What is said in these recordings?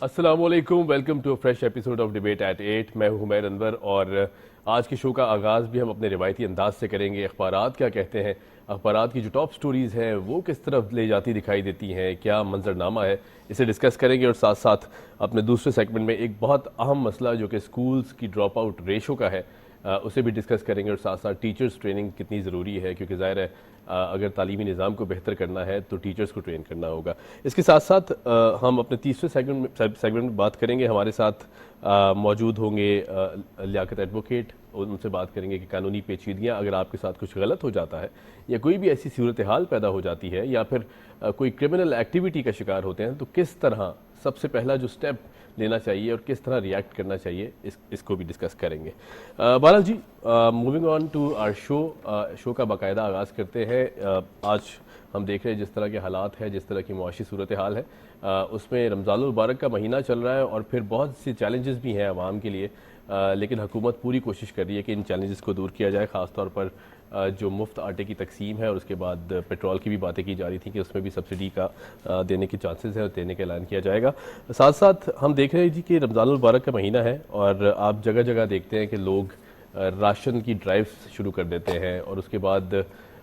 السلام علیکم، welcome to fresh episode of debate at 8. میں ہوں حمید انور اور آج کے شو کا آغاز بھی ہم اپنے روایتی انداز سے کریں گے. اخبارات کیا کہتے ہیں، اخبارات کی جو ٹاپ سٹوریز ہیں وہ کس طرف لے جاتی دکھائی دیتی ہیں، کیا منظرنامہ ہے، اسے ڈسکس کریں گے. اور ساتھ ساتھ اپنے دوسرے سیگمنٹ میں ایک بہت اہم مسئلہ جو کہ سکولز کی ڈراپ آؤٹ ریشو کا ہے اسے بھی ڈسکس کریں گے. اور ساتھ ساتھ ٹیچرز ٹریننگ کتنی ضروری ہے، کیونکہ ظاہر ہے اگر تعلیمی نظام کو بہتر کرنا ہے تو ٹیچرز کو ٹرین کرنا ہوگا. اس کے ساتھ ساتھ ہم اپنے تیسرے سیگمنٹ میں بات کریں گے. ہمارے ساتھ موجود ہوں گے لیاقت ایڈوکیٹ. ان سے بات کریں گے کہ قانونی پیچیدگیاں اگر آپ کے ساتھ کچھ غلط ہو جاتا ہے یا کوئی بھی ایسی صورتحال پیدا ہو جاتی ہے یا پھر کوئی کرمنل ایکٹیویٹی کا شکار ہوتے ہیں تو کس طرح سب سے پہلا جو سٹیپ لینا چاہیے اور کس طرح ریئیکٹ کرنا چاہیے، اس کو بھی ڈسکس کریں گے. بہرحال جی، موونگ آن ٹو آر شو کا باقاعدہ آغاز کرتے ہیں. آج ہم دیکھ رہے ہیں جس طرح کے حالات ہیں، جس طرح کی معاشی صورتحال ہے، اس میں رمضان المبارک کا مہینہ چل رہا ہے اور پھر بہت سی چیلنجز بھی ہیں عوام کے لیے، لیکن حکومت پوری کوشش کر رہی ہے کہ ان چیلنجز کو دور کیا جائے. خاص طور پر جو مفت آٹے کی تقسیم ہے اور اس کے بعد پیٹرول کی بھی باتیں کی جا رہی تھیں کہ اس میں بھی سبسڈی کا دینے کے چانسز ہیں اور دینے کا اعلان کیا جائے گا. ساتھ ساتھ ہم دیکھ رہے ہیں جی کہ رمضان المبارک کا مہینہ ہے اور آپ جگہ جگہ دیکھتے ہیں کہ لوگ راشن کی ڈرائیوز شروع کر دیتے ہیں اور اس کے بعد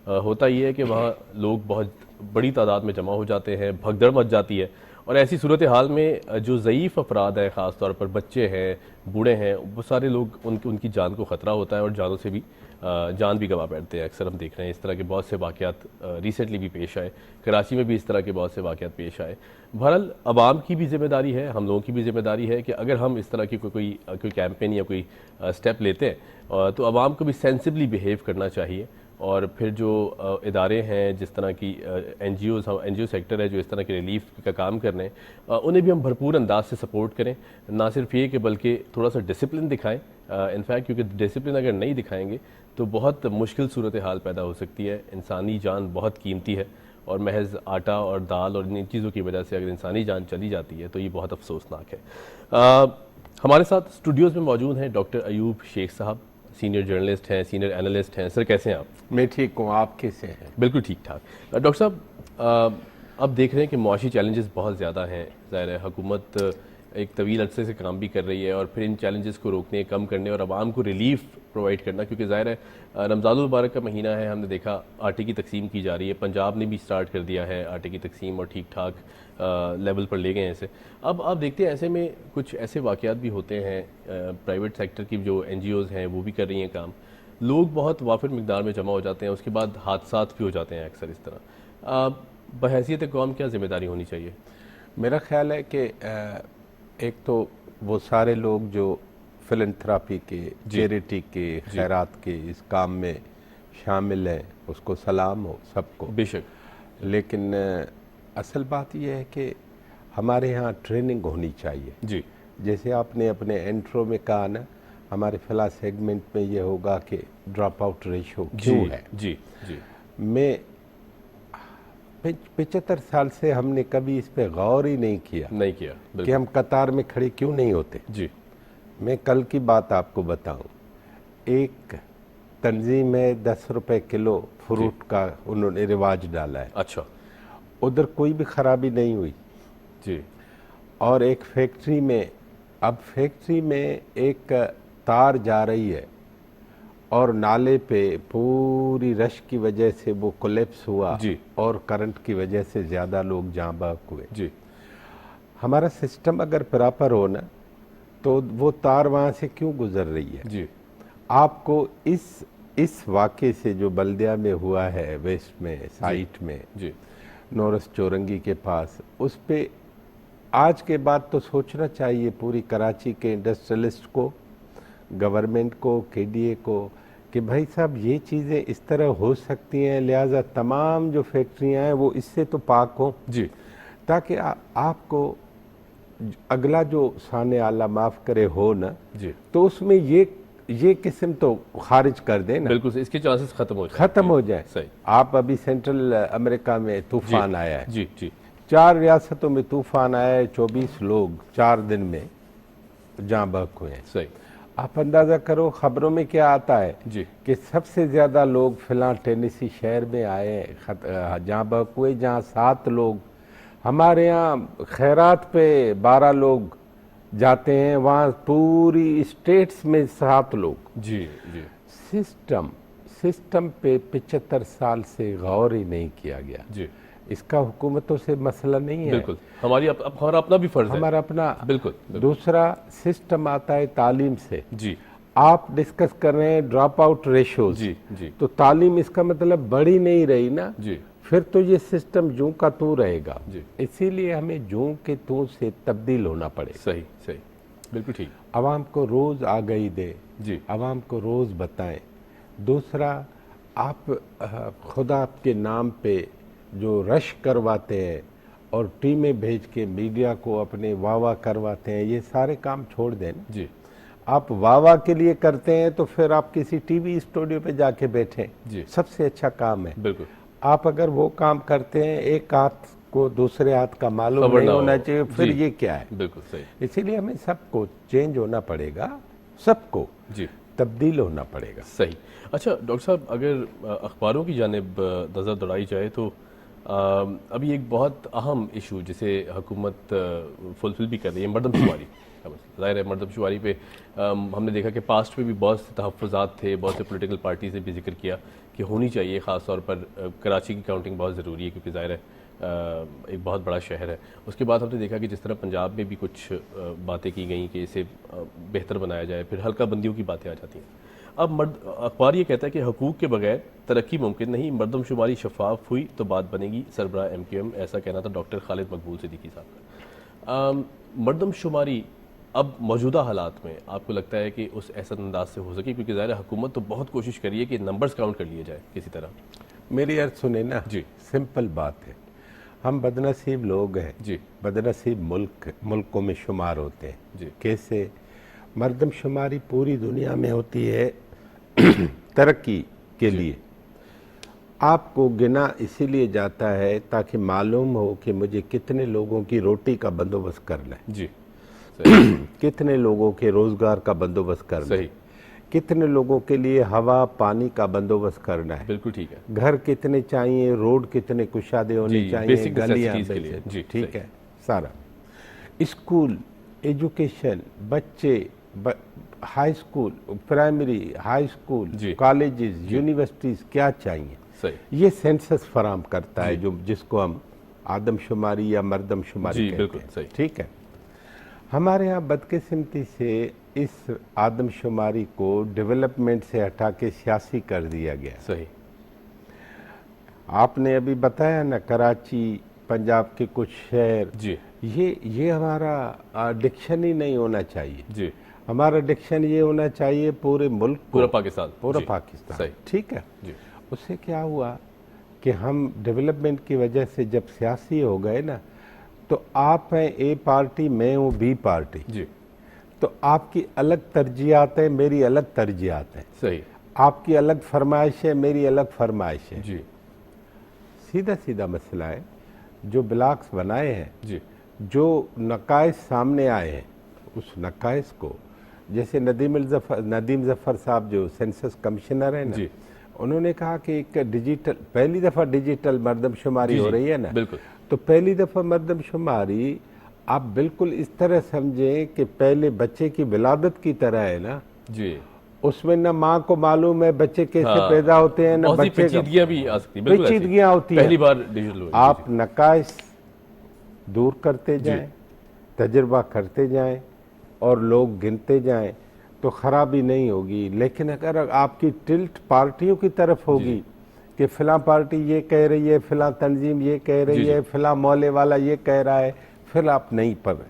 ہوتا یہ ہے کہ وہاں لوگ بہت بڑی تعداد میں جمع ہو جاتے ہیں، بھگدڑ مچ جاتی ہے. اور ایسی صورتحال میں جو ضعیف افراد ہیں، خاص طور پر بچے ہیں، بوڑھے ہیں، وہ سارے لوگ ان کی جان کو خطرہ ہوتا ہے اور جانوں سے بھی جان بھی گنوا بیٹھتے ہیں. اکثر ہم دیکھ رہے ہیں اس طرح کے بہت سے واقعات ریسنٹلی بھی پیش آئے. کراچی میں بھی اس طرح کے بہت سے واقعات پیش آئے. بہرحال عوام کی بھی ذمہ داری ہے، ہم لوگوں کی بھی ذمہ داری ہے کہ اگر ہم اس طرح کی کوئی کیمپین یا کوئی سٹیپ لیتے ہیں تو عوام کو بھی سینسبلی بیہیو کرنا چاہیے. اور پھر جو ادارے ہیں جس طرح کی این جی او سیکٹر ہے جو اس طرح کے ریلیف کا کام کر رہے ہیں، انہیں بھی ہم بھرپور انداز سے سپورٹ کریں. نہ صرف یہ کہ بلکہ تھوڑا سا ڈسپلن دکھائیں. انفیکٹ کیونکہ ڈسپلن اگر نہیں دکھائیں گے تو بہت مشکل صورتحال پیدا ہو سکتی ہے. انسانی جان بہت قیمتی ہے اور محض آٹا اور دال اور ان چیزوں کی وجہ سے اگر انسانی جان چلی جاتی ہے تو یہ بہت افسوسناک ہے. ہمارے ساتھ اسٹوڈیوز میں موجود ہیں ڈاکٹر ایوب شیخ صاحب، سینئر جرنلسٹ ہیں، سینئر اینالسٹ ہیں. سر کیسے ہیں آپ؟ میں ٹھیک ہوں، آپ کیسے ہیں؟ بالکل ٹھیک ٹھاک. ڈاکٹر صاحب، اب دیکھ رہے ہیں کہ معاشی چیلنجز بہت زیادہ ہیں. ظاہر ہے حکومت ایک طویل عرصے سے کام بھی کر رہی ہے اور پھر ان چیلنجز کو روکنے، کم کرنے اور عوام کو ریلیف پرووائڈ کرنا، کیونکہ ظاہر ہے رمضان المبارک کا مہینہ ہے. ہم نے دیکھا آٹے کی تقسیم کی جا رہی ہے، پنجاب نے بھی سٹارٹ کر دیا ہے آٹے کی تقسیم اور ٹھیک ٹھاک لیول پر لے گئے ہیں اسے. اب آپ دیکھتے ہیں ایسے میں کچھ ایسے واقعات بھی ہوتے ہیں، پرائیویٹ سیکٹر کی جو این جی اوز ہیں وہ بھی کر رہی ہیں کام، لوگ بہت وافر مقدار میں جمع ہو جاتے ہیں، اس کے بعد حادثات بھی ہو جاتے ہیں اکثر اس طرح. بحیثیت قوم کیا ذمہ داری ہونی چاہیے؟ میرا خیال ہے کہ ایک تو وہ سارے لوگ جو فلنتھراپی کے، چیریٹی کے، خیرات کے اس کام میں شامل ہیں، اس کو سلام ہو سب کو. بے شک. لیکن اصل بات یہ ہے کہ ہمارے ہاں ٹریننگ ہونی چاہیے. جی. جیسے آپ نے اپنے انٹرو میں کہا نا، ہمارے فلاں سیگمنٹ میں یہ ہوگا کہ ڈراپ آؤٹ ریشو کیوں ہے. جی جی. میں 75 سال سے ہم نے کبھی اس پہ غور ہی نہیں کیا کہ ہم قطار میں کھڑے کیوں نہیں ہوتے. جی. میں کل کی بات آپ کو بتاؤں، ایک تنظیم ہے 10 روپے کلو فروٹ کا انہوں نے رواج ڈالا ہے. اچھا. ادھر کوئی بھی خرابی نہیں ہوئی. جی. اور ایک فیکٹری میں، اب فیکٹری میں ایک تار جا رہی ہے اور نالے پہ پوری رش کی وجہ سے وہ کولیپس ہوا. جی. اور کرنٹ کی وجہ سے زیادہ لوگ جاں بحق ہوئے. جی. ہمارا سسٹم اگر پراپر ہو نا تو وہ تار وہاں سے کیوں گزر رہی ہے. جی. آپ کو اس واقعے سے جو بلدیہ میں ہوا ہے، ویسٹ میں سائٹ میں، جی. نورس چورنگی کے پاس، اس پہ آج کے بعد تو سوچنا چاہیے پوری کراچی کے انڈسٹریلسٹ کو، گورنمنٹ کو، کے ڈی اے کو، کہ بھائی صاحب یہ چیزیں اس طرح ہو سکتی ہیں، لہٰذا تمام جو فیکٹریاں ہیں وہ اس سے تو پاک ہوں. جی. تاکہ آپ کو اگلا جو سانے اعلیٰ معاف کرے ہو نا، جی، تو اس میں یہ قسم تو خارج کر دیں نا. بالکل اس کے چانسز ختم ہو جائیں. صحیح. آپ ابھی سینٹرل امریکہ میں طوفان آیا ہے. جی جی. 4 ریاستوں میں طوفان آیا ہے، 24 لوگ 4 دن میں جاں بحق ہوئے ہیں. صحیح. آپ اندازہ کرو خبروں میں کیا آتا ہے جی. کہ سب سے زیادہ لوگ فلاں ٹینیسی شہر میں آئے جاں بحق ہوئے، جہاں 7 لوگ ہمارے یہاں خیرات پہ 12 لوگ جاتے ہیں، وہاں پوری اسٹیٹس میں 7 لوگ. جی جی سسٹم پہ 75 سال سے غور ہی نہیں کیا گیا. جی اس کا حکومتوں سے مسئلہ نہیں ہے، بالکل، ہمارا اپنا بھی فرض ہے. ہمارا اپنا. بالکل. دوسرا سسٹم آتا ہے تعلیم سے. جی آپ ڈسکس کر رہے ہیں ڈراپ آؤٹ ریشوز. جی جی تو تعلیم اس کا مطلب بڑھی نہیں رہی نا، جی پھر تو یہ سسٹم جوں کا توں رہے گا. جی اسی لیے ہمیں جوں کے توں سے تبدیل ہونا پڑے. صحیح بالکل ٹھیک. عوام کو روز آگہی دے، جی عوام کو روز بتائیں. دوسرا، آپ خدا کے نام پہ جو رش کرواتے ہیں اور ٹیمیں بھیج کے میڈیا کو اپنے واہ واہ کرواتے ہیں، یہ سارے کام چھوڑ دیں نا. جی آپ واہ واہ کے لیے کرتے ہیں تو پھر آپ کسی ٹی وی اسٹوڈیو پہ جا کے بیٹھیں. جی سب سے اچھا کام ہے. بالکل. آپ اگر وہ کام کرتے ہیں، ایک ہاتھ کو دوسرے ہاتھ کا معلوم خبر نہیں نہ ہو. ہونا چاہیے، پھر جی یہ کیا ہے. بالکل صحیح. اسی لیے ہمیں سب کو چینج ہونا پڑے گا، سب کو جی تبدیل ہونا پڑے گا. صحیح. اچھا ڈاکٹر صاحب، اگر اخباروں کی جانب نظر دوڑائی جائے تو ابھی ایک بہت اہم ایشو جسے حکومت فلفل بھی کر رہی ہے، مردم شماری. ظاہر ہے مردم شماری پہ ہم نے دیکھا کہ پاسٹ میں بھی بہت سے تحفظات تھے، بہت سے پولیٹیکل پارٹیز نے بھی ذکر کیا کہ ہونی چاہیے. خاص طور پر کراچی کی کاؤنٹنگ بہت ضروری ہے کیونکہ ظاہر ہے ایک بہت بڑا شہر ہے. اس کے بعد ہم نے دیکھا کہ جس طرح پنجاب میں بھی کچھ باتیں کی گئیں کہ اسے بہتر بنایا جائے، پھر حلقہ بندیوں کی باتیں آ جاتی ہیں. اب اخبار یہ کہتا ہے کہ حقوق کے بغیر ترقی ممکن نہیں، مردم شماری شفاف ہوئی تو بات بنے گی. سربراہ MQM ایسا کہنا تھا ڈاکٹر خالد مقبول صدیقی صاحب کا. مردم شماری اب موجودہ حالات میں آپ کو لگتا ہے کہ اس ایسا انداز سے ہو سکے؟ کیونکہ ظاہر حکومت تو بہت کوشش کری ہے کہ نمبرز کاؤنٹ کر لیے جائے کسی طرح. میری عرض سنیں نا. جی سمپل بات ہے. ہم بدنصیب لوگ ہیں، جی بدنصیب ملکوں میں شمار ہوتے ہیں. جی کیسے؟ مردم شماری پوری دنیا میں ہوتی ہے ترقی کے لیے. آپ کو گنا اسی لیے جاتا ہے تاکہ معلوم ہو کہ مجھے کتنے لوگوں کی روٹی کا بندوبست کرنا ہے، جی کتنے لوگوں کے روزگار کا بندوبست کرنا ہے، صحیح کتنے لوگوں کے لیے ہوا پانی کا بندوبست کرنا ہے، بالکل ٹھیک ہے. گھر کتنے چاہیے، روڈ کتنے کشادے ہونے جی، چاہیے، basic گلیاں necessities کے لیے. جی ٹھیک صحیح. ہے. سارا اسکول، ایجوکیشن، بچے، high school, primary, high school, جی. کالجز، یونیورسٹیز کیا چاہیے، صحیح. یہ سینسس فراہم کرتا ہے، جی. جس کو ہم آدم شماری یا مردم شماری جی کہتے بالکل ہیں. صحیح. ٹھیک ہے. ہمارے ہاں بدقسمتی سے اس آدم شماری کو ڈیولپمنٹ سے ہٹا کے سیاسی کر دیا گیا. صحیح. آپ نے ابھی بتایا نا کراچی، پنجاب کے کچھ شہر، جی یہ ہمارا ڈکشن ہی نہیں ہونا چاہیے. جی ہمارا ڈکشن یہ ہونا چاہیے پورے ملک کو، پورا پاکستان. پورا جی. پاکستان. صحیح. ٹھیک ہے. جی اس سے کیا ہوا کہ ہم ڈیولپمنٹ کی وجہ سے جب سیاسی ہو گئے نا، تو آپ ہیں اے پارٹی، میں ہوں بی پارٹی. جی تو آپ کی الگ ترجیحات ہیں، میری الگ ترجیحات ہیں. صحیح. آپ کی الگ فرمائش ہے، میری الگ فرمائش ہے. جی سیدھا مسئلہ ہے. جو بلاکس بنائے ہیں، جی جو نقائص سامنے آئے ہیں، اس نقائص کو، جیسے ندیم ظفر صاحب جو سینسس کمشنر ہیں نا، جی انہوں نے کہا کہ ایک پہلی دفعہ ڈیجیٹل مردم شماری جی ہو جی رہی ہے نا. بالکل. تو پہلی دفعہ مردم شماری آپ بالکل اس طرح سمجھیں کہ پہلے بچے کی ولادت کی طرح ہے نا. جی اس میں نہ ماں کو معلوم ہے بچے کیسے ہاں، پیدا ہوتے ہیں، نہ بہت سی بچے کا پیچیدگیاں بھی آ سکتی ہیں. بالکل ایسی. پیچیدگیاں ہوتی ہیں. پہلی بار ڈیجیٹل ہوئی. آپ نقائص دور کرتے جائیں، تجربہ کرتے جائیں اور لوگ گنتے جائیں تو خرابی نہیں ہوگی. لیکن اگر آپ کی ٹلٹ پارٹیوں کی طرف ہوگی کہ فلاں پارٹی یہ کہہ رہی ہے، فلاں تنظیم یہ کہہ رہی ہے، فلاں مولے والا یہ کہہ رہا ہے، پھر آپ نہیں پڑھ رہے.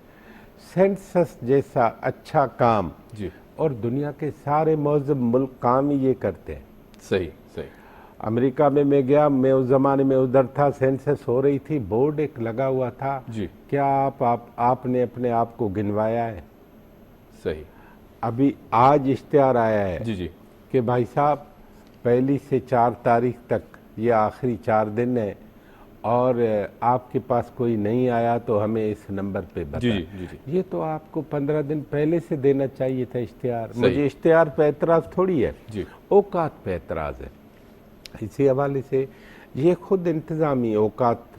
سینسس جیسا اچھا کام، جی اور دنیا کے سارے مہذب ملک کام ہی یہ کرتے ہیں. صحیح صحیح. امریکہ میں گیا، میں اس زمانے میں ادھر تھا، سینسس ہو رہی تھی، بورڈ ایک لگا ہوا تھا. جی کیا آپ نے اپنے آپ کو گنوایا ہے؟ صحیح. ابھی آج اشتہار آیا ہے جی کہ بھائی صاحب 1 سے 4 تاریخ تک یہ آخری 4 دن ہے، اور آپ کے پاس کوئی نہیں آیا تو ہمیں اس نمبر پہ بتائیں. جی یہ تو آپ کو 15 دن پہلے سے دینا چاہیے تھا اشتہار. مجھے اشتہار پہ اعتراض تھوڑی ہے، جی اوقات پہ اعتراض ہے. اسی حوالے سے یہ خود انتظامی اوقات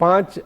5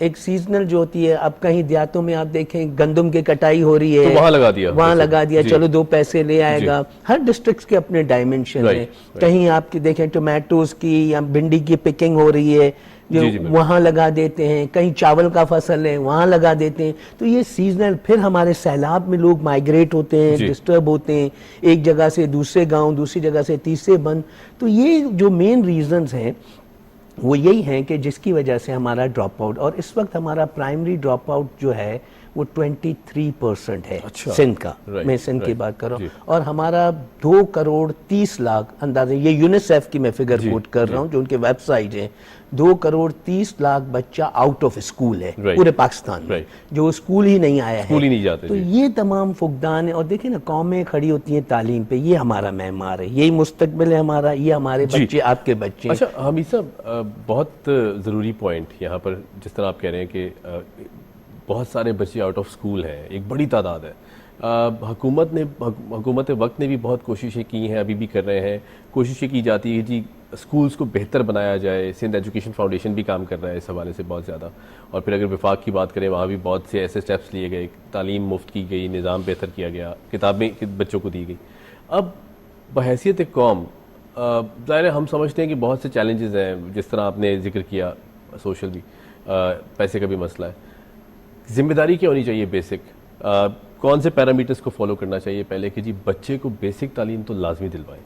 ایک سیزنل جو ہوتی ہے، اب کہیں دیہاتوں میں آپ دیکھیں گندم کی کٹائی ہو رہی ہے تو وہاں لگا دیا چلو 2 پیسے لے آئے گا. ہر ڈسٹرکٹس کے اپنے ڈائمنشن ہیں. کہیں آپ کی دیکھیں ٹومیٹوز کی یا بھنڈی کی پکنگ ہو رہی ہے جو وہاں لگا دیتے ہیں. کہیں چاول کا فصل ہے وہاں لگا دیتے ہیں. تو یہ سیزنل. پھر ہمارے سیلاب میں لوگ مائیگریٹ ہوتے ہیں، ڈسٹرب ہوتے ہیں، ایک جگہ سے دوسرے گاؤں، دوسری جگہ سے تیسرے بند. تو یہ جو مین ریزنز ہیں وہ یہی ہیں کہ جس کی وجہ سے ہمارا ڈراپ آؤٹ، اور اس وقت ہمارا پرائمری ڈراپ آؤٹ جو ہے وہ 23% ہے سندھ کا. میں سندھ کی بات کر رہا ہوں. اور ہمارا 2,30,00,000 اندازے، یہ یونیسیف کی میں فگر کوٹ کر رہا ہوں جو ان کے ویب سائٹ ہیں، 2,30,00,000 بچہ آؤٹ آف اسکول ہے پورے پاکستان میں، جو اسکول ہی نہیں آیا ہے. تو یہ تمام فقدان ہیں. اور دیکھیں نا، قومیں کھڑی ہوتی ہیں تعلیم پہ، یہ ہمارا معمار ہے، یہی مستقبل ہے ہمارا، یہ ہمارے بچے آپ کے بچے. اچھا حمید صاحب، بہت ضروری پوائنٹ یہاں پر، جس طرح آپ کہہ رہے ہیں کہ بہت سارے بچے آؤٹ آف اسکول ہیں، ایک بڑی تعداد ہے. حکومت وقت نے بھی بہت کوششیں کی ہیں، ابھی بھی کر رہے ہیں. کوششیں کی جاتی ہے جی اسکولز کو بہتر بنایا جائے. سندھ ایجوکیشن فاؤنڈیشن بھی کام کر رہا ہے اس حوالے سے بہت زیادہ. اور پھر اگر وفاق کی بات کریں، وہاں بھی بہت سے ایسے سٹیپس لیے گئے، تعلیم مفت کی گئی، نظام بہتر کیا گیا، کتابیں بچوں کو دی گئی. اب بحیثیت قوم، ظاہر ہے ہم سمجھتے ہیں کہ بہت سے چیلنجز ہیں، جس طرح آپ نے ذکر کیا، سوشل بھی، پیسے کا بھی مسئلہ ہے. ذمہ داری کیا ہونی چاہیے بیسک؟ کون سے پیرامیٹرز کو فالو کرنا چاہیے پہلے کہ جی بچے کو بیسک تعلیم تو لازمی دلوائیں؟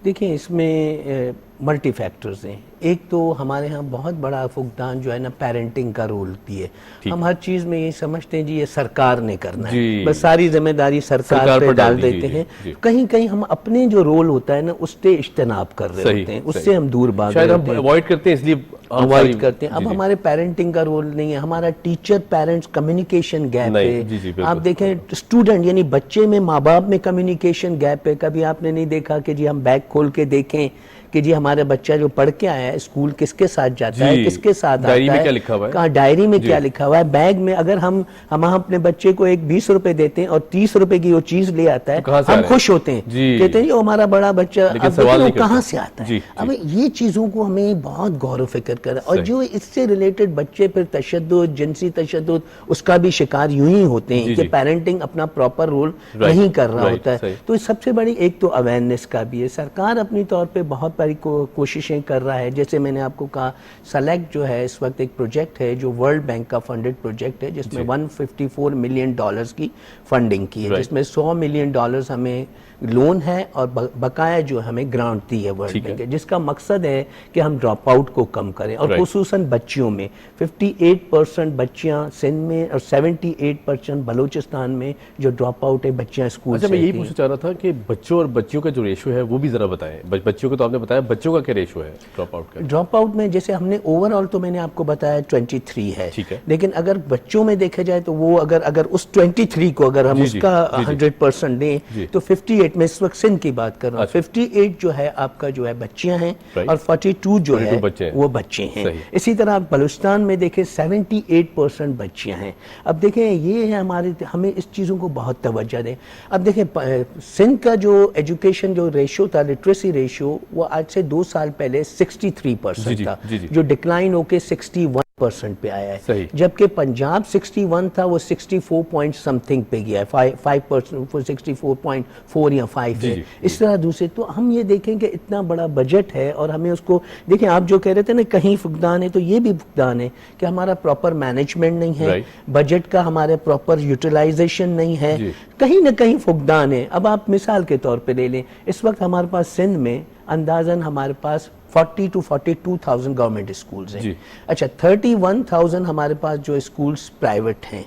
دیکھیں اس میں ملٹی فیکٹرز ہیں. ایک تو ہمارے ہاں بہت بڑا فقدان جو ہے نا پیرنٹنگ کا رول بھی ہے. ہم ہر چیز میں یہ سمجھتے ہیں جی یہ سرکار نے کرنا ہے، بس ساری ذمہ داری سرکار پہ ڈال دیتے ہیں. کہیں کہیں ہم اپنے جو رول ہوتا ہے نا اس سے اجتناب کر رہے ہوتے ہیں، اس سے ہم دور بھاگ رہے ہوتے ہیں، اوائڈ کرتے ہیں، اس لیے اوائڈ کرتے ہیں. اب ہمارے پیرنٹنگ کا رول نہیں ہے، ہمارا ٹیچر پیرنٹس کمیونیکیشن گیپ ہے. آپ دیکھیں اسٹوڈنٹ یعنی بچے میں ماں باپ میں کمیونیکیشن گیپ ہے. کبھی آپ نے نہیں دیکھا کہ جی ہم بیگ کھول کے دیکھیں کہ جی ہمارا بچہ جو پڑھ کے آیا ہے اسکول کس کے ساتھ جاتا ہے، کس کے ساتھ آتا ہے، کہاں ڈائری میں کیا لکھا ہوا ہے. بیگ میں اگر ہم اپنے بچے کو 20 روپے دیتے ہیں اور 30 روپے کی وہ چیز لے آتا ہے، ہم خوش ہوتے ہیں، کہتے ہیں یہ ہمارا بڑا بچہ، اب وہ کہاں سے آتا ہے. اب یہ چیزوں کو ہمیں بہت غور و فکر کرنا. اور جو اس سے ریلیٹڈ بچے پھر تشدد، جنسی تشدد، اس کا بھی شکار یوں ہی ہوتے ہیں کہ پیرنٹنگ اپنا پراپر رول نہیں کر رہا ہوتا ہے. تو سب سے بڑی ایک تو اویئرنیس کا بھی ہے. سرکار اپنی طور پہ بہت بڑی کوششیں کر رہا ہے. جیسے میں نے آپ کو کہا سلیکٹ جو ہے اس وقت ایک پروجیکٹ ہے جو ورلڈ بینک کا فنڈڈ پروجیکٹ ہے، جس میں $154 ملین کی فنڈنگ کی ہے، جس میں $100 ملین ہمیں لون ہے اور بقایا جو ہمیں گرانٹ دی ہے ورلڈ بینک، جس کا مقصد ہے کہ ہم ڈراپ آؤٹ کو کم کریں. اور خصوصاً بچیوں میں 58% بچیاں سندھ میں اور 78% بلوچستان میں جو ڈراپ آؤٹ ہے بچیاں اسکول سے. میں یہی پوچھنا چاہ رہا تھا کہ بچوں اور بچیوں کا جو ریشو ہے وہ بھی ذرا بتائیں. بچوں کو تو آپ نے بتایا، بچوں کا کیا ریشو ہے ڈراپ آؤٹ کا؟ ڈراپ آؤٹ میں جیسے ہم نے اوور آل تو میں نے آپ کو بتایا 23 ہے، لیکن اگر بچوں میں دیکھا جائے تو وہ اگر اس 23 کو اگر ہم اس کا 100% دیں تو 58 میں اس وقت سندھ کی بات کر رہا ہوں، 58 جو ہے آپ کا جو ہے بچیاں ہیں اور 42 جو ہے وہ بچے ہیں. اسی طرح آپ بلوچستان میں دیکھیں 78% بچیاں ہیں. اب دیکھیں یہ ہے ہمیں اس چیزوں کو بہت توجہ دیں. اب دیکھیں سندھ کا جو ایجوکیشن جو ریشو تھا، لٹریسی ریشو، وہ آج سے 2 سال پہلے 63% تھا، جو ڈکلائن ہو کے 61% پہ آیا ہے. جبکہ پنجاب 61 تھا، وہ 64 پوائنٹ سمتھنگ پہ گیا ہے، 5% 64.4 یا 5 ہے. اس طرح دوسرے تو ہم یہ دیکھیں کہ اتنا بڑا بجٹ ہے اور ہمیں اس کو دیکھیں. آپ جو کہہ رہے تھے نا کہیں فقدان ہے، تو یہ بھی فقدان ہے کہ ہمارا پراپر مینجمنٹ نہیں ہے، بجٹ کا ہمارے پراپر یوٹیلائزیشن نہیں ہے، کہیں نہ کہیں فقدان ہے. اب آپ مثال کے طور پہ لے لیں، اس وقت ہمارے پاس سندھ میں اندازاً ہمارے پاس 40 to 42,000 گورنمنٹ اسکولز ہیں. اچھا 31,000 ہمارے پاس جو اسکولز پرائیویٹ ہیں،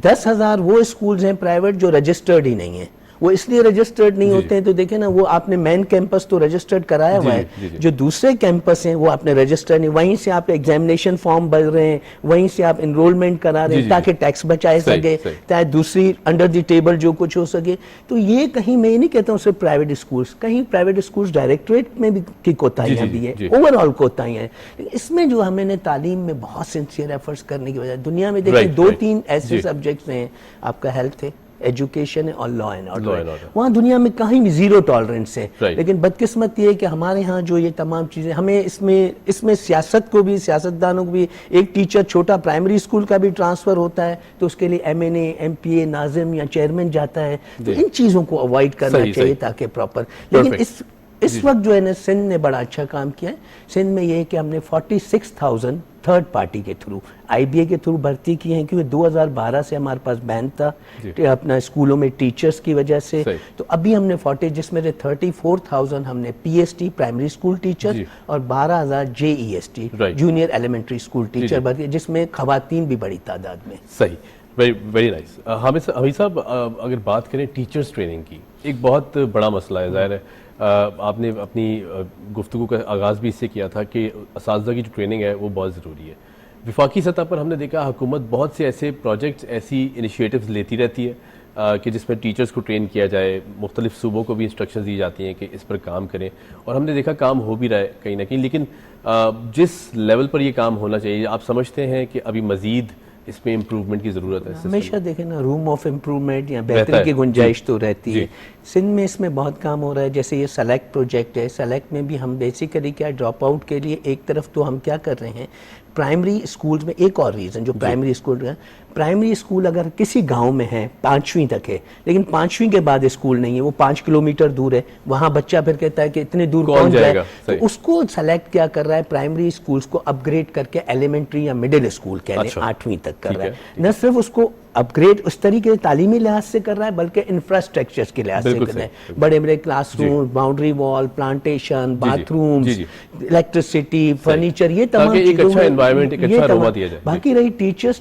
10,000 وہ اسکولز ہیں پرائیویٹ جو رجسٹرڈ ہی نہیں ہیں. وہ اس لیے رجسٹرڈ نہیں ہوتے ہیں تو دیکھیں نا، وہ آپ نے مین کیمپس تو رجسٹرڈ کرایا ہوا ہے، جو دوسرے کیمپس ہیں وہ آپ نے رجسٹر نہیں، وہیں سے آپ ایگزامینیشن فارم بھر رہے ہیں، وہیں سے آپ انرولمنٹ کرا رہے ہیں تاکہ ٹیکس بچائے سکے، تاکہ دوسری انڈر دی ٹیبل جو کچھ ہو سکے. تو یہ کہیں میں یہ نہیں کہتا ہوں صرف پرائیویٹ اسکولز، کہیں پرائیویٹ اسکولز ڈائریکٹریٹ میں بھی کی کوتاہیاں بھی ہیں، اوور آل کوتاہیاں ہیں. اس میں جو ہمیں نے تعلیم میں بہت سنسیئر ایفرٹس کرنے کی وجہ، دنیا میں دیکھیں 2-3 ایسے سبجیکٹس ہیں، آپ کا ہیلتھ ہے، ایجوکیشن ہے اور لا اینڈ آرڈر ہے. وہاں دنیا میں کہیں بھی زیرو ٹالرنس ہے. لیکن بدقسمت یہ ہے کہ ہمارے ہاں جو یہ تمام چیزیں ہمیں اس میں سیاست کو بھی, سیاستدانوں کو بھی, ایک ٹیچر چھوٹا پرائمری اسکول کا بھی ٹرانسفر ہوتا ہے تو اس کے لیے ایم این اے, ایم پی اے, ناظم یا چیئرمین جاتا ہے. تو ان چیزوں کو اوائڈ کرنا چاہیے تاکہ پراپر. لیکن اس وقت جو ہے نا سندھ نے بڑا اچھا کام کیا ہے. سندھ میں یہ ہے کہ ہم نے 46,000 تھرڈ پارٹی کے تھرو, آئی بی اے کے تھرو بھرتی کی ہیں, کیونکہ 2012 سے ہمارے پاس بین تھا اپنا اسکولوں میں ٹیچرز کی وجہ سے. تو ابھی ہم نے 40, جس میں سے 34,000 ہم نے P S T primary school teacher اور 12,000 J E S T junior elementary school teacher بھرتی, جس میں خواتین بھی بڑی تعداد میں. صحیح, ویری نائس. حمید صاحب اگر بات کریں ٹیچرز ٹریننگ کی, ایک بہت بڑا مسئلہ ہے. ظاہر ہے آپ نے اپنی گفتگو کا آغاز بھی اس سے کیا تھا کہ اساتذہ کی جو ٹریننگ ہے وہ بہت ضروری ہے. وفاقی سطح پر ہم نے دیکھا حکومت بہت سے ایسے پروجیکٹس, ایسی انیشیٹوز لیتی رہتی ہے کہ جس میں ٹیچرز کو ٹرین کیا جائے. مختلف صوبوں کو بھی انسٹرکشنز دی جاتی ہیں کہ اس پر کام کریں, اور ہم نے دیکھا کام ہو بھی رہا ہے کہیں نہ کہیں. لیکن جس لیول پر یہ کام ہونا چاہیے, آپ سمجھتے ہیں کہ ابھی مزید اس میں امپروومنٹ کی ضرورت ہے؟ ہمیشہ دیکھیں نا, روم آف امپروومنٹ یا بہتری کی گنجائش تو رہتی ہے. سندھ میں اس میں بہت کام ہو رہا ہے. جیسے یہ سلیکٹ پروجیکٹ ہے, سلیکٹ میں بھی ہم بیسیکلی کیا ڈراپ آؤٹ کے لیے ایک طرف تو ہم کیا کر رہے ہیں, پرائمری اسکولز میں ایک اور ریزن جو پرائمری اسکول ہے, پرائمری اسکول اگر کسی گاؤں میں ہے 5ویں تک ہے, لیکن 5ویں کے بعد اسکول نہیں ہے, وہ 5 کلومیٹر دور ہے, وہاں بچہ پھر کہتا ہے کہ اتنے دور کون جائے, تو اس کو سلیکٹ کیا کر رہا ہے, پرائمری اسکولز کو اپ گریڈ کر کے ایلیمنٹری یا مڈل اسکول کہہ لیں 8ویں تک کر رہا ہے. نہ صرف اس کو اپ گریڈ اس طریقے سے تعلیمی لحاظ سے کر رہا ہے, بلکہ انفراسٹرکچر کے لحاظ سے کر رہا ہے. بڑے بڑے کلاس روم, باؤنڈری وال, plantation, bath rooms, electricity, furniture, یہ تمام چیزیں. باقی رہی ٹیچرز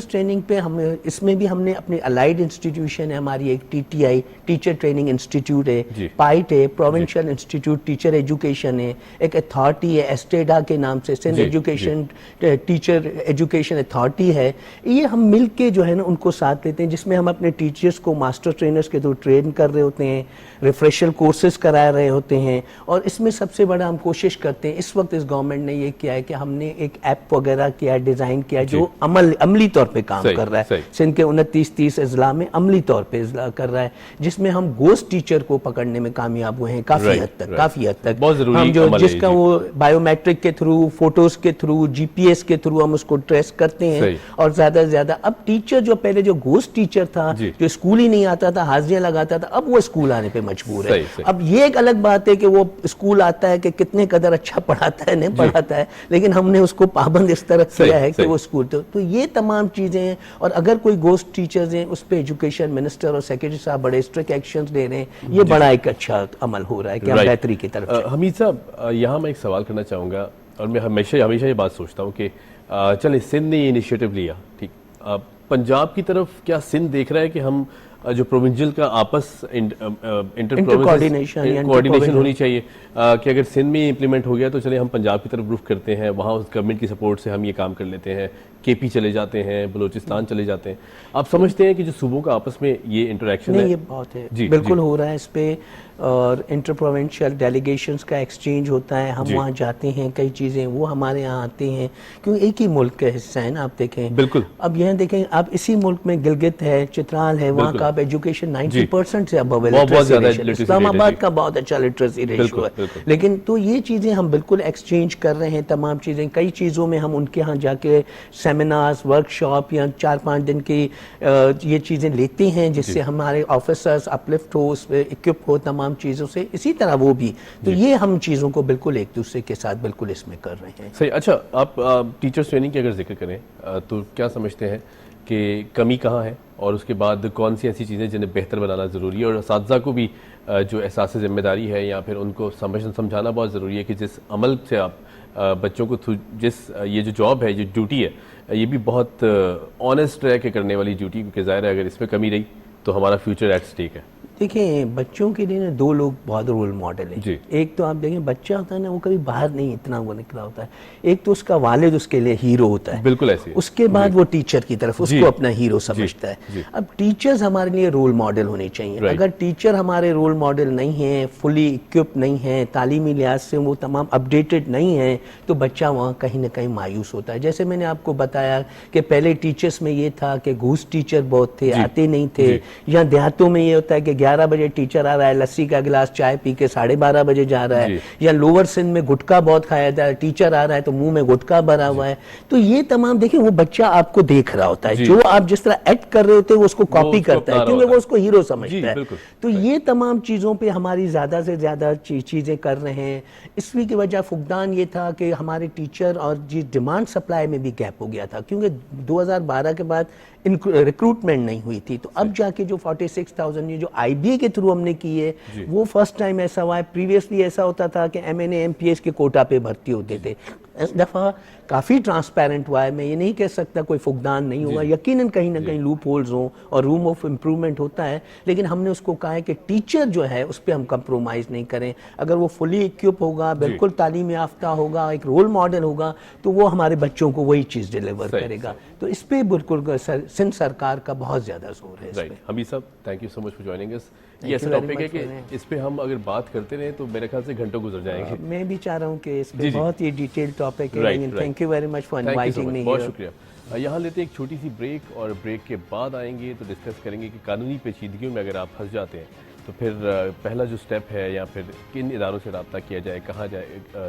ٹریننگ پہ ہم اس میں بھی ہم نے اپنے الائیڈ انسٹیٹیوشن ہے ہماری, ایک T T I teacher training institute ہے, پائٹ ہے, پروونشل انسٹیٹیوٹ ٹیچر ایجوکیشن ہے, ایک اتھارٹی ہے ایسٹیڈا کے نام سے, Sindh education teacher education authority ہے. یہ ہم مل کے جو ہے نا ان کو ساتھ لیتے ہیں, جس میں ہم اپنے ٹیچرز کو ماسٹر ٹرینرز کے تھرو ٹرین کر رہے ہوتے ہیں, ریفریشر کورسز کرا رہے ہوتے ہیں. اور اس میں سب سے بڑا ہم کوشش کرتے ہیں, اس وقت اس گورنمنٹ نے یہ کیا ہے کہ ہم نے ایک ایپ وغیرہ کیا, ڈیزائن کیا, جو عملی طور پہ کام کر رہا ہے. سندھ کے 29-30 اضلاع میں عملی طور پہ کر رہا ہے, جس میں ہم گوسٹ ٹیچر کو پکڑنے میں کامیاب ہوئے ہیں کافی حد تک. ہم جو جس کا وہ بایو میٹرک کے تھرو, فوٹوز کے تھرو, جی پی ایس کے تھرو ہم اس کو ٹریس کرتے ہیں. اور زیادہ سے زیادہ اب ٹیچر جو پہلے جو گوسٹ ٹیچر تھا, جو اسکول ہی نہیں آتا تھا, حاضریاں لگاتا تھا, اب وہ اسکول آنے پہ مجبور ہے. اب یہ ایک الگ بات ہے کہ وہ اسکول آتا ہے کہ کتنے قدر اچھا پڑھاتا ہے, نہیں پڑھاتا ہے, لیکن ہم نے اس کو پابند اس طرح کیا ہے کہ وہ اسکول تو یہ تمام چیزیں ہیں. اور اگر کوئی گوسٹ ٹیچرز ہیں, اس پہ ایجوکیشن منسٹر اور سیکرٹری صاحب بڑے اسٹرکٹ ایکشنز لے رہے ہیں. یہ بڑا ایک اچھا عمل ہو رہا ہے کہ ہم بہتری کی طرف. حمید صاحب, یہاں میں ایک سوال کرنا چاہوں گا, اور میں ہمیشہ یہ بات سوچتا ہوں کہ چلیں سندھ نے یہ انیشیٹو لیا, ٹھیک, پنجاب کی طرف کیا سندھ دیکھ رہا ہے کہ ہم جو پروونشل کا آپس کوآرڈینیشن ہونی چاہیے کہ اگر سندھ میں امپلیمنٹ ہو گیا تو چلے ہم پنجاب کی طرف رخ کرتے ہیں, وہاں اس گورنمنٹ کی سپورٹ سے ہم یہ کام کر لیتے ہیں, کے پی چلے جاتے ہیں, بلوچستان چلے جاتے ہیں. آپ سمجھتے ہیں کہ جو صوبوں کا آپس میں یہ انٹریکشن ہے؟ یہ بہت ہے, بالکل ہو رہا ہے اس پہ, اور انٹر پروونشل ڈیلیگیشنز کا ایکسچینج ہوتا ہے. ہم وہاں جاتے ہیں, کئی چیزیں وہ ہمارے یہاں آتے ہیں, کیوں ایک ہی ملک کا حصہ ہے نا. آپ دیکھیں, بالکل, اب یہ دیکھیں, آپ اسی ملک میں گلگت ہے, چترال ہے, وہاں کا آپ ایجوکیشن 90% سے ابو ہے. اسلام آباد کا بہت اچھا لٹریسی ریشو ہے. لیکن تو یہ چیزیں ہم بالکل ایکسچینج کر رہے ہیں تمام چیزیں. کئی چیزوں میں ہم ان کے ہاں جا کے سیمینارز, ورک شاپ یا 4-5 دن کی یہ چیزیں لیتے ہیں, جس سے ہمارے آفیسرز اپلفٹ ہو, اس پہ اکوپ ہو تمام چیزوں سے. اسی طرح وہ بھی, تو یہ ہم چیزوں کو بالکل ایک دوسرے کے ساتھ بالکل اس میں کر رہے ہیں. صحیح. اچھا, آپ ٹیچرز ٹریننگ کی اگر ذکر کریں تو کیا سمجھتے ہیں کہ کمی کہاں ہے, اور اس کے بعد کون سی ایسی چیزیں جنہیں بہتر بنانا ضروری ہے, اور اساتذہ کو بھی جو احساس ذمہ داری ہے یا پھر ان کو سمجھانا بہت ضروری ہے کہ جس عمل سے آپ بچوں کو یہ جو جاب ہے, یہ ڈیوٹی ہے, یہ بھی بہت آنیسٹ رہ کے کرنے والی ڈیوٹی, کیونکہ ظاہر ہے اگر اس میں کمی رہی تو ہمارا فیوچر ایٹ اسٹیک ہے. دیکھیں بچوں کے لیے دو لوگ بہت رول ماڈل ہیں جی. ایک تو آپ دیکھیں بچہ ہوتا ہے نا وہ کبھی باہر نہیں اتنا وہ نکلا ہوتا ہے, ایک تو اس کا والد اس کے لیے ہیرو ہوتا ہے, بالکل ایسے, اس کے بعد وہ ٹیچر کی طرف اس کو اپنا ہیرو سمجھتا ہے. اب ٹیچرز ہمارے لیے رول ماڈل ہونے چاہیے. اگر ٹیچر ہمارے رول ماڈل نہیں ہیں, فلی اکوپ نہیں ہیں, تعلیمی لحاظ سے وہ تمام اپڈیٹڈ نہیں ہیں, تو بچہ وہاں کہیں نہ کہیں مایوس ہوتا ہے. جیسے میں نے آپ کو بتایا کہ پہلے ٹیچرز میں یہ تھا کہ گھوس ٹیچر بہت تھے, آتے نہیں تھے. یا دیہاتوں میں یہ ہوتا ہے کہ 11 بجے ٹیچر آ رہا ہے, لسی کا گلاس چائے پی کے 12:30 بجے جا رہا ہے. یا لوور سندھ میں گٹکا بہت کھایا جاتا ہے, ٹیچر آ رہا ہے تو منہ میں گٹکا بھرا ہوا ہے. تو یہ تمام دیکھیں وہ بچہ آپ کو دیکھ رہا ہوتا ہے, جو آپ جس طرح ایکٹ کر رہے ہوتے ہیں وہ اس کو کاپی کرتا ہے کیونکہ وہ اس کو ہیرو سمجھتا ہے. تو یہ تمام چیزوں پہ ہماری زیادہ سے زیادہ چیزیں کر رہے ہیں. اس کی وجہ فقدان یہ تھا کہ ہمارے ٹیچر اور ڈیمانڈ سپلائی میں بھی گیپ ہو گیا تھا, کیونکہ 2012 کے بعد ریکروٹمنٹ نہیں ہوئی تھی. تو اب جا کے جو 46,000 جو آئی بی اے کے تھرو ہم نے کی ہے وہ فرسٹ ٹائم ایسا ہوا ہے. پریویسلی ایسا ہوتا تھا کہ M N A M P S کے کوٹا پہ بھرتی ہوتے تھے. اس دفعہ کافی ٹرانسپیرنٹ ہوا ہے. میں یہ نہیں کہہ سکتا کوئی فقدان نہیں ہوگا, یقیناً کہیں نہ کہیں لوپ ہولز ہوں اور روم آف امپروومنٹ ہوتا ہے, لیکن ہم نے اس کو کہا ہے کہ ٹیچر جو ہے اس پہ ہم کمپرومائز نہیں کریں. اگر وہ فلی اکوپ ہوگا, بالکل تعلیم یافتہ ہوگا, ایک رول ماڈل ہوگا, تو وہ ہمارے بچوں کو وہی چیز ڈیلیور کرے گا. تو اس پہ بالکل سندھ سرکار کا بہت زیادہ زور ہے. Hamid sahab thank you so much for joining us. یہ ایسا ٹاپک ہے کہ اس پہ ہم اگر بات کرتے رہیں تو میرے خیال سے گھنٹوں گزر جائیں گے. میں بھی چاہ رہا ہوں کہ اس پہ بہت ہی ڈیٹیل ٹاپک ہے. Thank you very much for inviting me. بہت شکریہ. یہاں لیتے ہیں ایک چھوٹی سی بریک, اور بریک کے بعد آئیں گے تو ڈسکس کریں گے کہ قانونی پیچیدگیوں میں اگر آپ پھنس جاتے ہیں تو پھر پہلا جو سٹیپ ہے یا پھر کن اداروں سے رابطہ کیا جائے, کہاں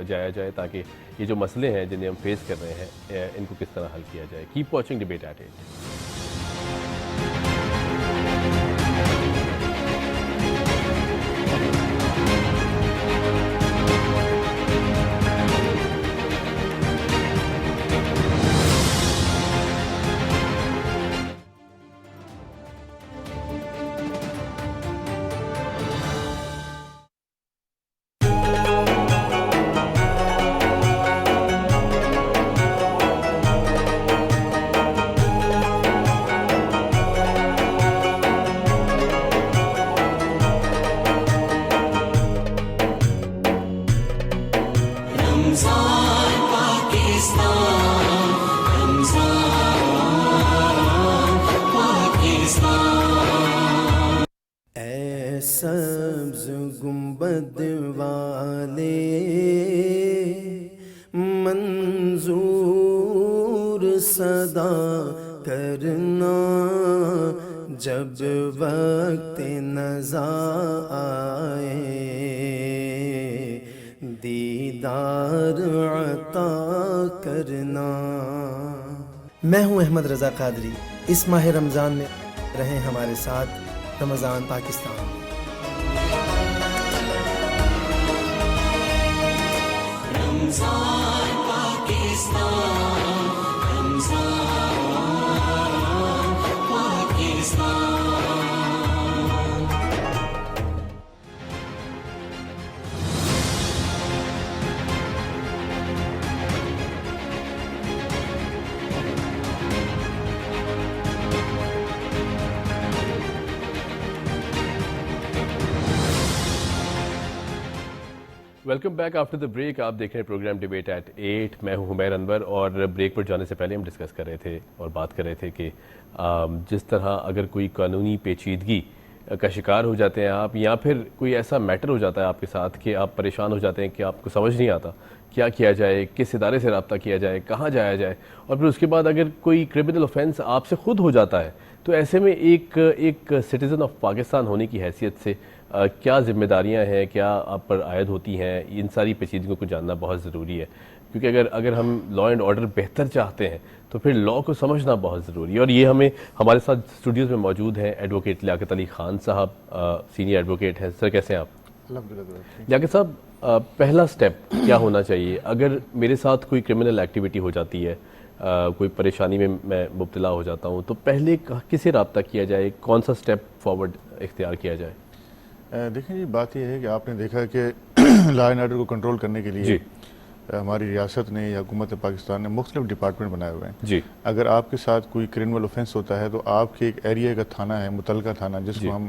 جایا جائے, تاکہ یہ جو مسئلے ہیں جنہیں ہم فیس کر رہے ہیں ان کو کس طرح حل کیا جائے. Keep watching debate at 8. سبز گنبد والے منظور صدا کرنا, جب وقت نزا آئے دیدار عطا کرنا. میں ہوں احمد رضا قادری. اس ماہ رمضان میں رہیں ہمارے ساتھ. Ramzan Pakistan. Ramzan Pakistan, Ramzan Pakistan. Welcome back after the break. آپ دیکھ رہے ہیں پروگرام ڈیبیٹ ایٹ 8. میں ہوں حمیر انور, اور بریک پر جانے سے پہلے ہم ڈسکس کر رہے تھے اور بات کر رہے تھے کہ جس طرح اگر کوئی قانونی پیچیدگی کا شکار ہو جاتے ہیں آپ, یا پھر کوئی ایسا میٹر ہو جاتا ہے آپ کے ساتھ کہ آپ پریشان ہو جاتے ہیں کہ آپ کو سمجھ نہیں آتا کیا کیا جائے, کس ادارے سے رابطہ کیا جائے, کہاں جایا جائے, اور پھر اس کے بعد اگر کوئی کرمنل آفینس آپ سے خود ہو جاتا ہے, تو ایسے میں ایک سٹیزن آف پاکستان ہونے کی حیثیت سے کیا ذمہ داریاں ہیں, کیا آپ پر عائد ہوتی ہیں, ان ساری پیچیدگیوں کو جاننا بہت ضروری ہے. کیونکہ اگر ہم لا اینڈ آرڈر بہتر چاہتے ہیں تو پھر لا کو سمجھنا بہت ضروری ہے. اور یہ ہمارے ساتھ اسٹوڈیوز میں موجود ہیں ایڈوکیٹ لیاقت علی خان صاحب, سینئر ایڈوکیٹ ہیں. سر کیسے ہیں آپ؟ لیاقت صاحب, پہلا سٹیپ کیا ہونا چاہیے اگر میرے ساتھ کوئی کرمنل ایکٹیویٹی ہو جاتی ہے, کوئی پریشانی میں میں مبتلا ہو جاتا ہوں, تو پہلے کسے رابطہ کیا جائے, کون سا سٹیپ فارورڈ اختیار کیا جائے؟ دیکھیں جی, بات یہ ہے کہ آپ نے دیکھا کہ لا اینڈ آرڈر کو کنٹرول کرنے کے لیے ہماری ریاست نے یا حکومت پاکستان نے مختلف ڈپارٹمنٹ بنائے ہوئے ہیں. اگر آپ کے ساتھ کوئی کرمنل اوفینس ہوتا ہے تو آپ کے ایک ایریا کا تھانہ ہے, متعلقہ تھانہ, جس کو ہم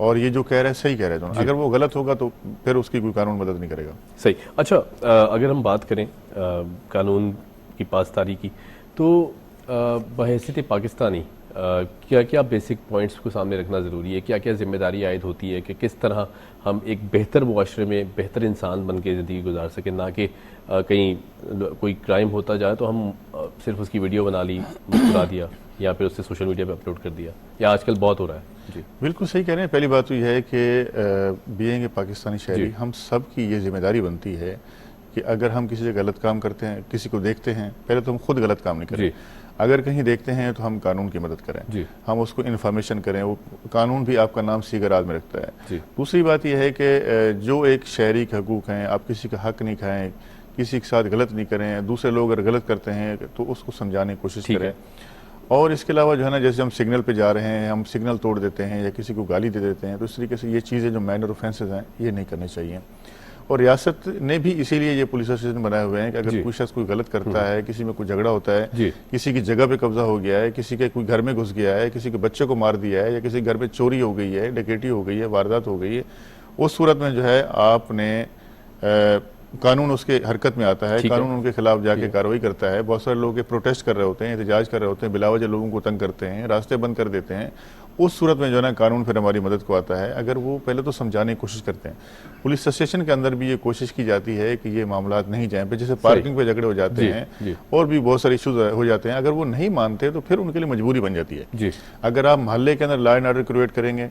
اور یہ جو کہہ رہا ہے صحیح کہہ رہا ہے دونوں. اگر وہ غلط ہوگا تو پھر اس کی کوئی قانون مدد نہیں کرے گا. صحیح. اچھا اگر ہم بات کریں قانون کی پاسداری کی تو بحیثیت پاکستانی کیا کیا بیسک پوائنٹس کو سامنے رکھنا ضروری ہے؟ کیا کیا ذمہ داری عائد ہوتی ہے کہ کس طرح ہم ایک بہتر معاشرے میں بہتر انسان بن کے زندگی گزار سکیں، نہ کہ کہیں کوئی کرائم ہوتا جائے تو ہم صرف اس کی ویڈیو بنا لی، مسکرا دیا یا پھر اس سے سوشل میڈیا پہ اپلوڈ کر دیا، یا آج کل بہت ہو رہا ہے. جی بالکل صحیح کہہ رہے ہیں. پہلی بات تو یہ ہے کہ بینگ پاکستانی شہری ہم سب کی یہ ذمہ داری بنتی ہے کہ اگر ہم کسی سے غلط کام کرتے ہیں، کسی کو دیکھتے ہیں، پہلے تو ہم خود غلط کام نہیں کریں. اگر کہیں دیکھتے ہیں تو ہم قانون کی مدد کریں، ہم اس کو انفارمیشن کریں. وہ قانون بھی آپ کا نام سیگر آدمی رکھتا ہے. دوسری بات یہ ہے کہ جو ایک شہری کے حقوق ہیں، آپ کسی کا حق نہیں کھائیں، کسی کے ساتھ غلط نہیں کریں. دوسرے لوگ اگر غلط کرتے ہیں تو اس کو سمجھانے کی کوشش کریں. اور اس کے علاوہ جو ہے نا، جیسے ہم سگنل پہ جا رہے ہیں، ہم سگنل توڑ دیتے ہیں یا کسی کو گالی دے دیتے ہیں، تو اس طریقے سے یہ چیزیں جو مائنر اوفینسز ہیں یہ نہیں کرنے چاہیے. اور ریاست نے بھی اسی لیے یہ پولیس اسٹیشن بنائے ہوئے ہیں کہ اگر کوئی شخص کوئی غلط کرتا ہے، کسی میں کوئی جھگڑا ہوتا ہے، کسی کی جگہ پہ قبضہ ہو گیا ہے، کسی کے کوئی گھر میں گھس گیا ہے، کسی کے بچے کو مار دیا ہے، یا کسی گھر میں چوری ہو گئی ہے، ڈکیٹی ہو گئی ہے، واردات ہو گئی ہے، اس صورت میں جو ہے آپ نے قانون اس کے حرکت میں آتا ہے، قانون ان کے خلاف جا کے کارروائی کرتا ہے. بہت سارے لوگ پروٹیسٹ کر رہے ہوتے ہیں، احتجاج کر رہے ہوتے ہیں، بلا وجہ لوگوں کو تنگ کرتے ہیں، راستے بند کر دیتے ہیں. اس صورت میں جو ہے نا قانون پھر ہماری مدد کو آتا ہے اگر وہ پہلے تو سمجھانے کی کوشش کرتے ہیں. پولیس اسٹیشن کے اندر بھی یہ کوشش کی جاتی ہے کہ یہ معاملات نہیں جائیں پہ، جیسے پارکنگ پہ جھگڑے ہو جاتے ہیں اور بھی بہت سارے ایشوز ہو جاتے ہیں. اگر وہ نہیں مانتے تو پھر ان کے لیے مجبوری بن جاتی ہے. اگر آپ محلے کے اندر لا اینڈ آرڈر کریٹ کریں گے،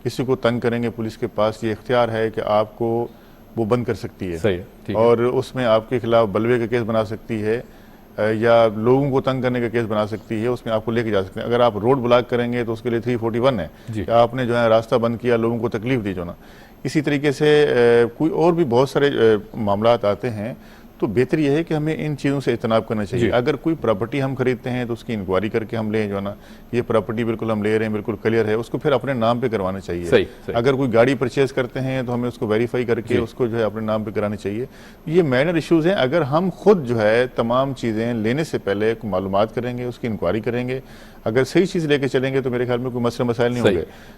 کسی کو تنگ کریں گے، پولیس کے پاس یہ اختیار ہے کہ آپ کو وہ بند کر سکتی ہے اور اس میں آپ کے خلاف بلوے کا کیس بنا سکتی ہے یا لوگوں کو تنگ کرنے کا کیس بنا سکتی ہے. اس میں آپ کو لے کے جا سکتے ہیں. اگر آپ روڈ بلاک کریں گے تو اس کے لیے 341 ہے کہ آپ نے جو ہے راستہ بند کیا، لوگوں کو تکلیف دی جو نا. اسی طریقے سے کوئی اور بھی بہت سارے معاملات آتے ہیں. تو بہتر یہ ہے کہ ہمیں ان چیزوں سے اجتناب کرنا چاہیے. اگر کوئی پراپرٹی ہم خریدتے ہیں تو اس کی انکوائری کر کے ہم لیں جو ہے نا، یہ پراپرٹی بالکل ہم لے رہے ہیں، بالکل کلیئر ہے، اس کو پھر اپنے نام پہ کروانا چاہیے. اگر کوئی گاڑی پرچیز کرتے ہیں تو ہمیں اس کو ویریفائی کر کے اس کو جو ہے اپنے نام پہ کرانی چاہیے. یہ مائنر ایشوز ہیں. اگر ہم خود جو ہے تمام چیزیں لینے سے پہلے معلومات کریں گے، اس کی انکوائری کریں گے، اگر صحیح چیز لے کے چلیں گے تو میرے خیال میں کوئی مسئلہ مسائل نہیں ہوں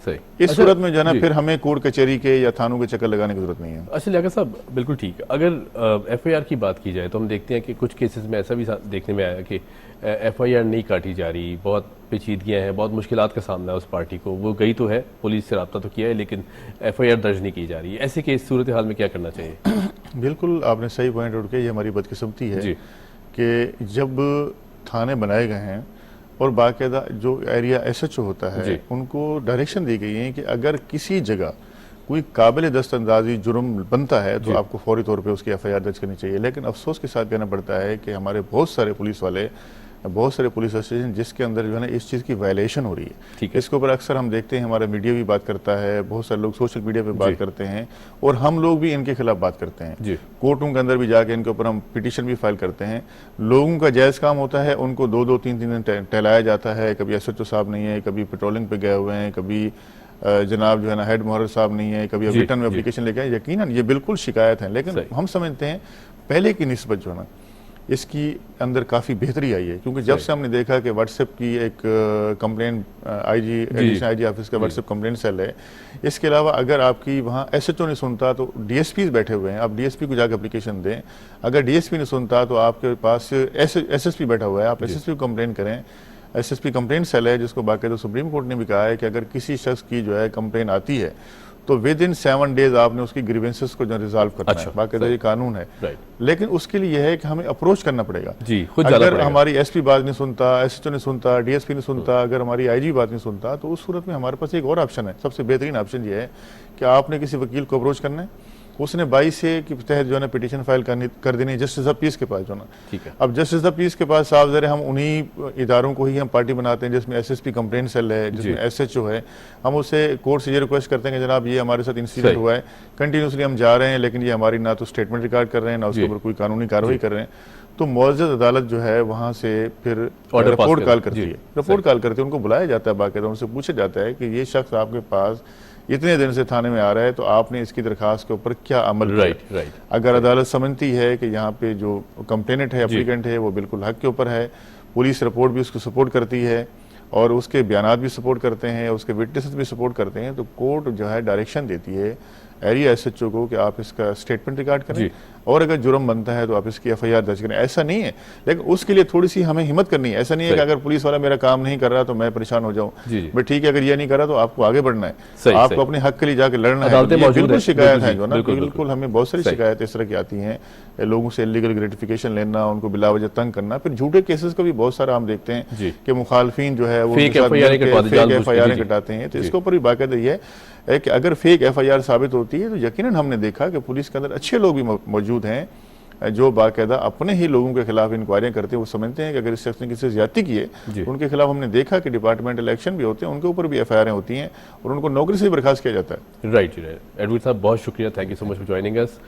گے. اس صورت میں جو ہے نا پھر ہمیں کورٹ کچہری کے یا تھانوں کے چکر لگانے کی ضرورت نہیں ہے. اچھا لیاقت صاحب، بالکل ٹھیک. اگر ایف آئی آر کی بات کی جائے تو ہم دیکھتے ہیں کہ کچھ کیسز میں ایسا بھی دیکھنے میں آیا کہ ایف آئی آر نہیں کاٹی جا رہی، بہت پیچیدگیاں ہیں، بہت مشکلات کا سامنا ہے اس پارٹی کو. وہ گئی تو ہے، پولیس سے رابطہ تو کیا ہے، لیکن ایف آئی آر درج نہیں کی جا رہی. ایسے کہ اس صورتحال میں کیا کرنا چاہیے؟ بالکل آپ نے صحیح پوائنٹ اٹھ کے، یہ ہماری بدقسمتی ہے کہ جب تھانے بنائے گئے ہیں اور باقاعدہ جو ایریا ایس ایچ او ہوتا ہے ان کو ڈائریکشن دی گئی ہے کہ اگر کسی جگہ کوئی قابل دست اندازی جرم بنتا ہے تو آپ کو فوری طور پہ اس کی ایف آئی آر درج کرنی چاہیے. لیکن افسوس کے ساتھ کہنا پڑتا ہے کہ ہمارے بہت سارے پولیس والے، بہت سارے پولیس اسٹیشن جس کے اندر جو ہے نا اس چیز کی وائلیشن ہو رہی ہے. اس کے اوپر اکثر ہم دیکھتے ہیں، ہمارا میڈیا بھی بات کرتا ہے، بہت سارے لوگ سوشل میڈیا پہ بات کرتے ہیں اور ہم لوگ بھی ان کے خلاف بات کرتے ہیں. کورٹوں کے اندر بھی جا کے ان کے اوپر ہم پٹیشن بھی فائل کرتے ہیں. لوگوں کا جائز کام ہوتا ہے، ان کو 2-2 3 دن ٹہلایا جاتا ہے. کبھی ایس ایچ او صاحب نہیں ہے، کبھی پیٹرولنگ پہ گئے ہوئے ہیں، کبھی جناب جو ہے نا ہیڈ محرر صاحب نہیں ہے، کبھی ریٹرن میں اپلیکیشن لے کے آئے. یقیناً یہ بالکل شکایت ہیں، لیکن ہم سمجھتے ہیں پہلے کی نسبت جو ہے نا اس کی اندر کافی بہتری آئی ہے. کیونکہ جب سے ہم نے دیکھا کہ واٹس ایپ کی ایک کمپلین ایڈیشنل آئی جی آفس کا واٹس ایپ کمپلین سیل ہے. اس کے علاوہ اگر آپ کی وہاں ایس ایچ او نہیں سنتا تو ڈی ایس پیز بیٹھے ہوئے ہیں، آپ ڈی ایس پی کو جا کے اپلیکیشن دیں. اگر ڈی ایس پی نہیں سنتا تو آپ کے پاس ایس ایس پی بیٹھا ہوا ہے، آپ ایس ایس پی کو کمپلین کریں. S S P complaint cell ہے جس کو باقاعدہ سپریم کورٹ نے بھی کہا ہے کہ اگر کسی شخص کی جو ہے کمپلین آتی ہے تو ودن 7 days آپ نے اس کی گریوینسز کو جو ریزالو کرنا ہے. باقاعدہ یہ قانون ہے. لیکن اس کے لیے یہ ہے کہ ہمیں اپروچ کرنا پڑے گا. اگر ہماری ایس پی بات نہیں سنتا، ایس ایچ او نہیں سنتا، ڈی ایس پی نہیں سنتا، اگر ہماری آئی جی بات نہیں سنتا تو اس صورت میں ہمارے پاس ایک اور آپشن ہے. سب سے بہترین آپشن یہ ہے کہ آپ نے کسی وکیل کو اپروچ کرنا ہے. اس نے 22 سے کے تحت جو ہے نا پٹیشن فائل کر دینی ہے جسٹس آف پیس کے پاس جو نا. اب جسٹس آف پیس کے پاس صاحب ذرا ہم انہی اداروں کو ہی ہم پارٹی بناتے ہیں جس میں S S P complaint cell ہے، جس میں ایس ایچ او ہے. ہم اسے کورٹ سے یہ ریکویسٹ کرتے ہیں کہ جناب یہ ہمارے ساتھ انسیڈنٹ ہوا ہے، کنٹینیوسلی ہم جا رہے ہیں لیکن یہ ہماری نہ تو اسٹیٹمنٹ ریکارڈ کر رہے ہیں، نہ اس کے اوپر کوئی قانونی کارروائی کر رہے ہیں. تو معزز عدالت جو ہے وہاں سے پھر رپورٹ کال کرتی ہے. رپورٹ کال کرتی ہے، ان کو بلایا جاتا ہے، باقاعدہ ان سے پوچھا جاتا ہے کہ یہ شخص آپ کے پاس اتنے دن سے تھانے میں آ رہا ہے تو آپ نے اس کی درخواست کے اوپر کیا عمل کیا. اگر عدالت سمجھتی ہے کہ یہاں پہ جو کمپلینٹ ہے، اپلیکنٹ ہے، وہ بالکل حق کے اوپر ہے، پولیس رپورٹ بھی اس کو سپورٹ کرتی ہے اور اس کے بیانات بھی سپورٹ کرتے ہیں، اس کے وٹنسز بھی سپورٹ کرتے ہیں، تو کورٹ جو ہے ڈائریکشن دیتی ہے ایریا ایس ایچ او کو کہ آپ اس کا اسٹیٹمنٹ ریکارڈ کریں اور اگر جرم بنتا ہے تو آپ اس کی ایف آئی آر درج کریں. ایسا نہیں ہے، لیکن اس کے لیے تھوڑی سی ہمیں ہمت کرنی ہے. ایسا نہیں ہے کہ اگر پولیس والا میرا کام نہیں کر رہا تو میں پریشان ہو جاؤں. بٹ ٹھیک ہے، اگر یہ نہیں کر رہا تو آپ کو آگے بڑھنا ہے، آپ کو اپنے حق کے لیے جا کے لڑنا ہے. بالکل شکایت ہے جو نا، بالکل ہمیں بہت ساری شکایت اس طرح کی آتی ہیں، لوگوں سے لیگل گریٹیفیکیشن لینا، ان کو بلا وجہ تنگ کرنا. پھر جھوٹے کیسز کو بھی بہت سارا ہم دیکھتے ہیں کہ مخالفین جو ہے وہ فیک ایف آئی آر کٹاتے ہیں. تو اس کے اوپر بھی باقاعدہ یہ ہے کہ اگر فیک ایف آئی آر ثابت ہوتی ہے تو یقیناً ہم نے دیکھا کہ پولیس کے اندر اچھے لوگ بھی موجود ہیں جو باقاعدہ اپنے ہی لوگوں کے خلاف انکوائریاں کرتے ہیں. وہ سمجھتے ہیں کہ اگر اس شخص نے کسی سے زیادتی کی ہے ان کے خلاف ہم نے دیکھا کہ ڈپارٹمنٹل ایکشن بھی ہوتے ہیں، ان کے اوپر بھی ایف آئی آریں ہوتی ہیں اور ان کو نوکری سے بھی برخاست کیا جاتا ہے. رائٹ ایڈویٹ صاحب، بہت شکریہ، thank you so much for joining us.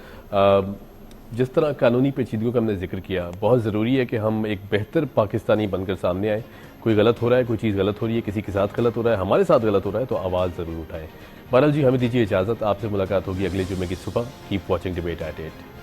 جس طرح قانونی پیچیدگیوں کا ہم نے ذکر کیا، بہت ضروری ہے کہ ہم ایک بہتر پاکستانی بن کر سامنے آئیں. کوئی غلط ہو رہا ہے، کوئی چیز غلط ہو رہی ہے، کسی کے ساتھ غلط ہو رہا ہے، ہمارے ساتھ غلط ہو رہا ہے تو آواز ضرور اٹھائیں. بہرحال جی، ہمیں دیجیے اجازت، آپ سے ملاقات ہوگی اگلے جمعے کی صبح. Keep watching debate at 8.